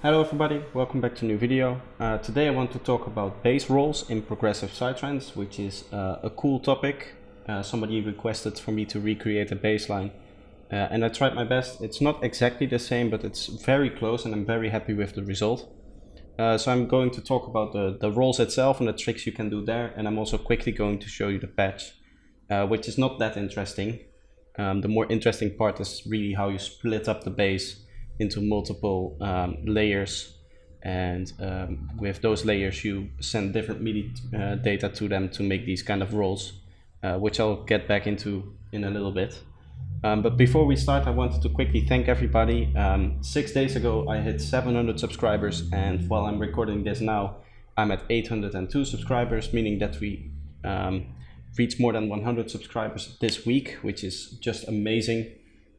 Hello everybody, welcome back to a new video. Today I want to talk about bass rolls in progressive psytrance, which is a cool topic. Somebody requested for me to recreate a bass line, and I tried my best. It's not exactly the same, but it's very close and I'm very happy with the result. So I'm going to talk about the rolls itself and the tricks you can do there, and I'm also quickly going to show you the patch, which is not that interesting. The more interesting part is really how you split up the bass into multiple layers, and with those layers you send different MIDI data to them to make these kind of rolls, which I'll get back into in a little bit. But before we start, I wanted to quickly thank everybody. 6 days ago I hit 700 subscribers, and while I'm recording this now I'm at 802 subscribers, meaning that we reached more than 100 subscribers this week, which is just amazing.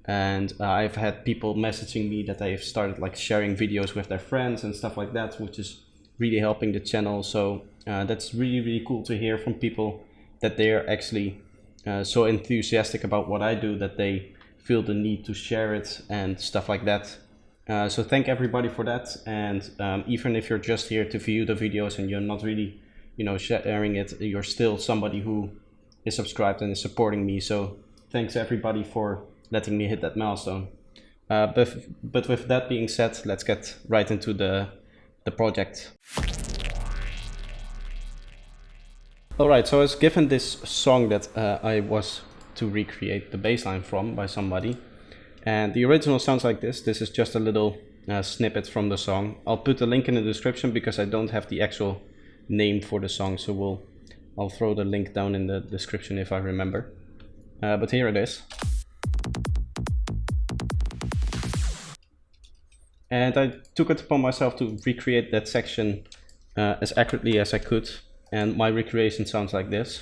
And I've had people messaging me that they've started like sharing videos with their friends and stuff like that, which is really helping the channel. So that's really cool to hear from people that they are actually so enthusiastic about what I do that they feel the need to share it and stuff like that. So thank everybody for that. And even if you're just here to view the videos and you're not really, sharing it, you're still somebody who is subscribed and is supporting me. So thanks everybody for letting me hit that milestone. But with that being said, let's get right into the project. Alright, so I was given this song that I was to recreate the bass line from by somebody, and the original sounds like this. This is just a little snippet from the song. I'll put the link in the description because I don't have the actual name for the song, so I'll throw the link down in the description if I remember. But here it is. And I took it upon myself to recreate that section as accurately as I could, and my recreation sounds like this.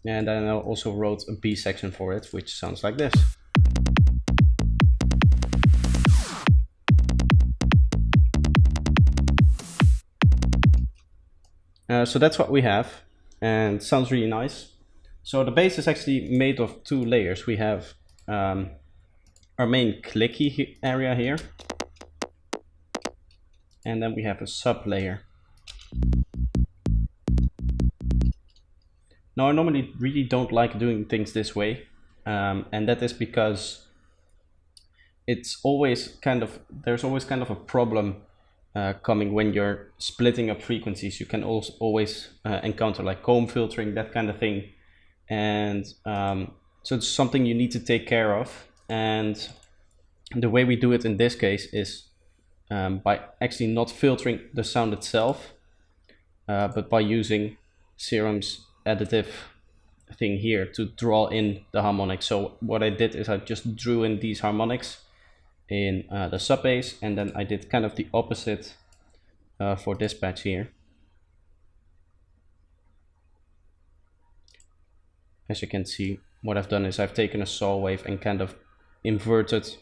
And then I also wrote a B section for it, which sounds like this. So that's what we have, and it sounds really nice. So the bass is actually made of two layers. We have our main clicky area here, and then we have a sub layer. Now I normally really don't like doing things this way, and that is because there's always kind of a problem coming when you're splitting up frequencies. You can also always encounter like comb filtering, that kind of thing, and so it's something you need to take care of. And the way we do it in this case is by actually not filtering the sound itself, but by using Serum's additive thing here to draw in the harmonics. So what I did is I just drew in these harmonics in the sub bass, and then I did kind of the opposite for this patch here. As you can see, what I've done is I've taken a saw wave and kind of inverted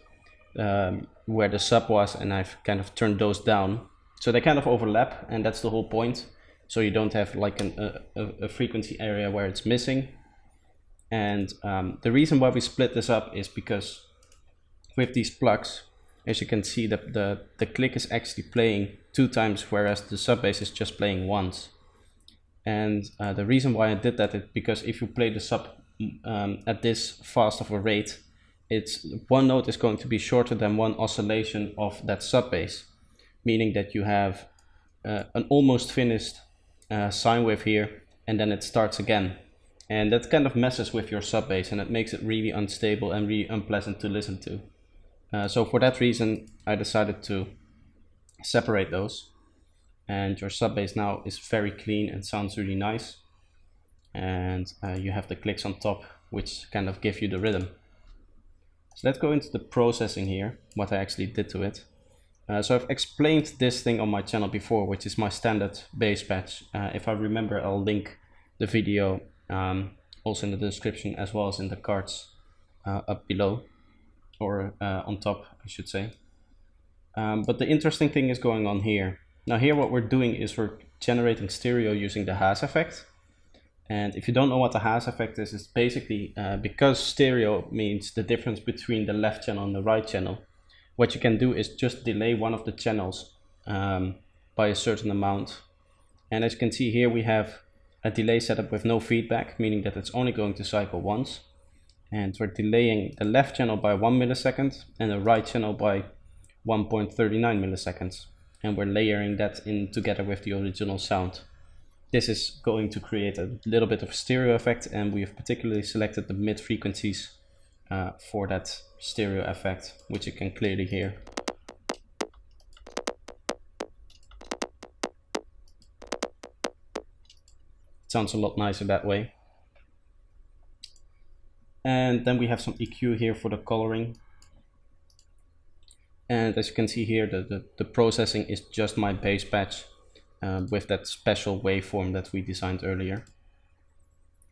where the sub was, and I've kind of turned those down so they kind of overlap, and that's the whole point. So you don't have like a frequency area where it's missing. And the reason why we split this up is because with these plugs, as you can see, the click is actually playing 2 times, whereas the sub bass is just playing once. And the reason why I did that is because if you play the sub at this fast of a rate, one note is going to be shorter than one oscillation of that sub bass, meaning that you have an almost finished sine wave here, and then it starts again, and that kind of messes with your sub bass, and it makes it really unstable and really unpleasant to listen to. So for that reason I decided to separate those, and your sub bass now is very clean and sounds really nice, and you have the clicks on top which kind of give you the rhythm. So let's go into the processing here, what I actually did to it. So I've explained this thing on my channel before, which is my standard bass patch. If I remember, I'll link the video also in the description, as well as in the cards up below, or on top I should say. But the interesting thing is going on here. Now here what we're doing is we're generating stereo using the Haas effect, And if you don't know what a Haas effect is, it's basically because stereo means the difference between the left channel and the right channel. What you can do is just delay one of the channels by a certain amount. And as you can see here, we have a delay setup with no feedback, meaning that it's only going to cycle once. And we're delaying the left channel by 1 millisecond and the right channel by 1.39 milliseconds. And we're layering that in together with the original sound. This is going to create a little bit of stereo effect, and we have particularly selected the mid frequencies for that stereo effect, which you can clearly hear. It sounds a lot nicer that way. And then we have some EQ here for the coloring. And as you can see here, the processing is just my bass patch with that special waveform that we designed earlier.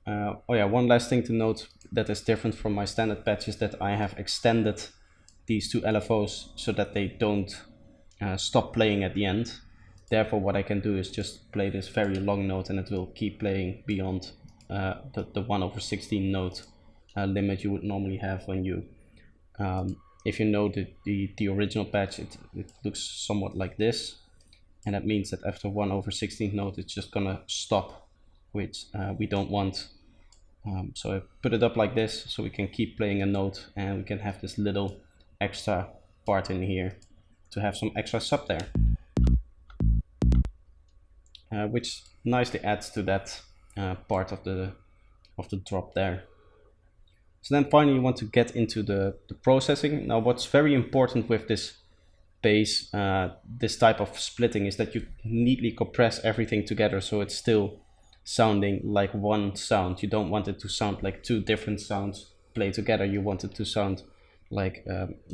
Oh yeah, one last thing to note that is different from my standard patch is that I have extended these two LFOs so that they don't stop playing at the end. Therefore, what I can do is just play this very long note and it will keep playing beyond the 1/16 note limit you would normally have when you if you know the original patch, it looks somewhat like this, and that means that after 1/16 note it's just gonna stop, which we don't want. So I put it up like this so we can keep playing a note and we can have this little extra part in here to have some extra sub there, which nicely adds to that part of the drop there. So then finally you want to get into the processing. Now what's very important with this bass, this type of splitting, is that you neatly compress everything together so it's still sounding like one sound. You don't want it to sound like two different sounds played together. You want it to sound like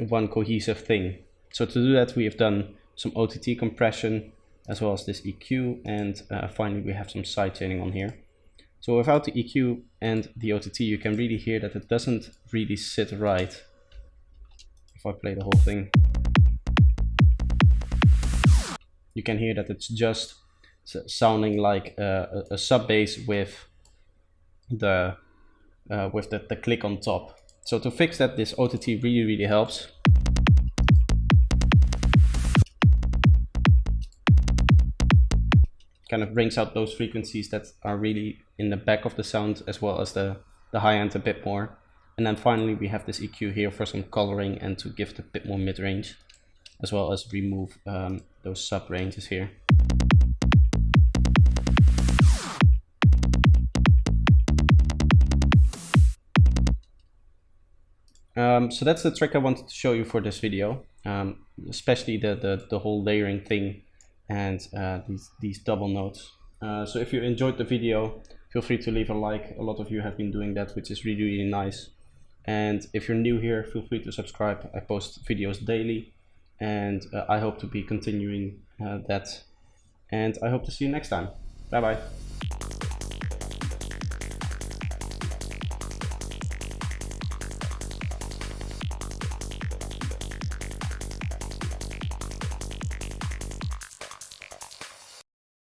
one cohesive thing. So to do that we have done some OTT compression as well as this EQ, and finally we have some sidechaining on here. So without the EQ and the OTT you can really hear that it doesn't really sit right. If I play the whole thing, you can hear that it's just sounding like a sub bass with the click on top. So to fix that, this OTT really helps. Kind of brings out those frequencies that are really in the back of the sound, as well as the high end a bit more. And then finally we have this EQ here for some coloring and to give it a bit more mid-range, as well as remove those sub ranges here. So that's the trick I wanted to show you for this video, especially the whole layering thing and these double notes. So if you enjoyed the video, feel free to leave a like. A lot of you have been doing that, which is really nice. And if you're new here, feel free to subscribe. I post videos daily, and I hope to be continuing that. And I hope to see you next time. Bye bye.